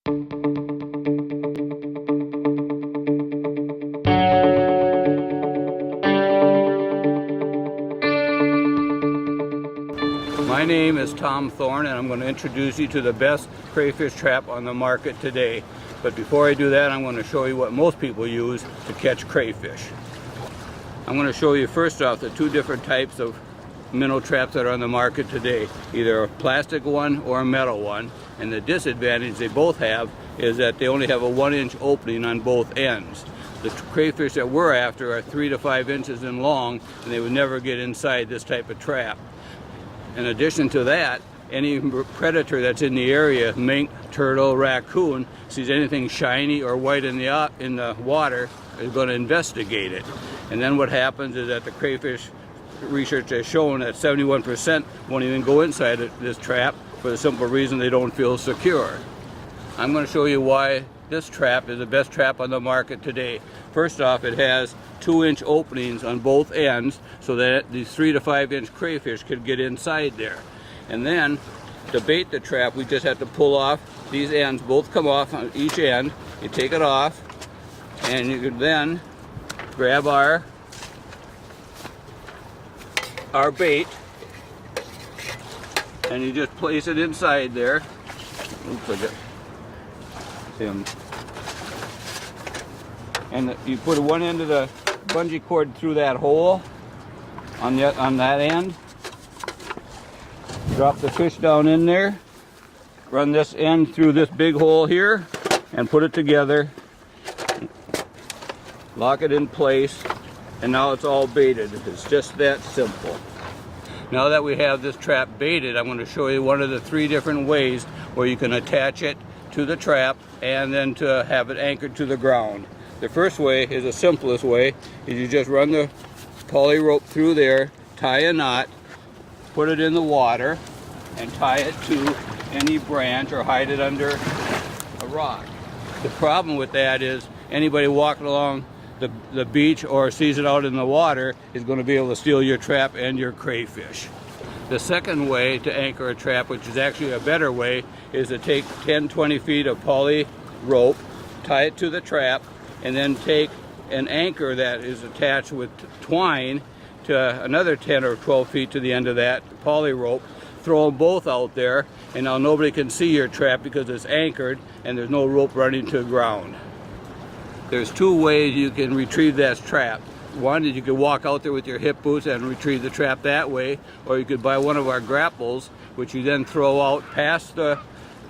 My name is Tom Thorne, and I'm going to introduce you to the best crayfish trap on the market today. But before I do that, I'm going to show you what most people use to catch crayfish. I'm going to show you first off the two different types of minnow traps that are on the market today, either a plastic one or a metal one. And the disadvantage they both have is that they only have a 1-inch opening on both ends. The crayfish that we're after are 3 to 5 inches in long, and they would never get inside this type of trap. In addition to that, any predator that's in the area, mink, turtle, raccoon, sees anything shiny or white in the water, is going to investigate it. And then what happens is that the crayfish research has shown that 71% won't even go inside this trap for the simple reason they don't feel secure. I'm going to show you why this trap is the best trap on the market today. First off, it has 2-inch openings on both ends so that these 3 to 5 inch crayfish could get inside there. And then to bait the trap, we just have to pull off these ends. Both come off on each end. You take it off, and you can then grab our bait, and you just place it inside there. Oops, I got him. And you put one end of the bungee cord through that hole on that end. Drop the fish down in there. Run this end through this big hole here and put it together. Lock it in place, and now it's all baited. It's just that simple. Now that we have this trap baited, I'm going to show you one of the 3 different ways where you can attach it to the trap and then to have it anchored to the ground. The first way is the simplest way, is you just run the poly rope through there, tie a knot, put it in the water, and tie it to any branch or hide it under a rock. The problem with that is anybody walking along the beach or sees it out in the water is going to be able to steal your trap and your crayfish. The second way to anchor a trap, which is actually a better way, is to take 10-20 feet of poly rope, tie it to the trap, and then take an anchor that is attached with twine to another 10 or 12 feet to the end of that poly rope. Throw them both out there, and now nobody can see your trap because it's anchored and there's no rope running to the ground. There's 2 ways you can retrieve that trap. One is you could walk out there with your hip boots and retrieve the trap that way, or you could buy one of our grapples, which you then throw out past the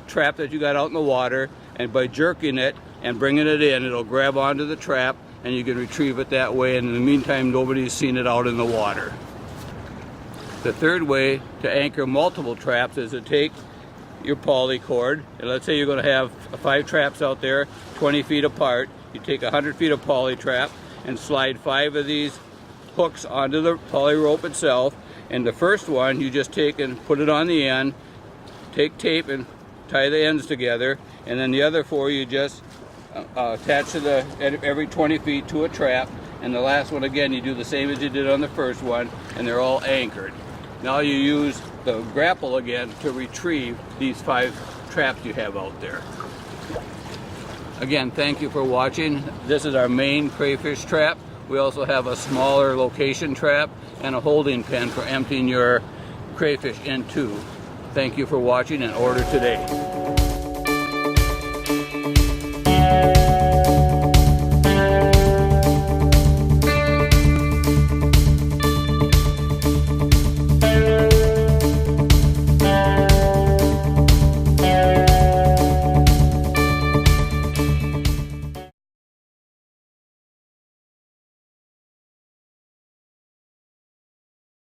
trap that you got out in the water, and by jerking it and bringing it in, it'll grab onto the trap and you can retrieve it that way, and in the meantime nobody's seen it out in the water. The third way to anchor multiple traps is to take your poly cord, and let's say you're going to have 5 traps out there 20 feet apart. You take 100 feet of poly trap and slide 5 of these hooks onto the poly rope itself, and the first one you just take and put it on the end, take tape and tie the ends together, and then the other 4 you just attach to every 20 feet to a trap, and the last one again you do the same as you did on the first one, and they're all anchored. Now you use the grapple again to retrieve these 5 traps you have out there. Again, thank you for watching. This is our main crayfish trap. We also have a smaller location trap and a holding pen for emptying your crayfish into. Thank you for watching, and order today.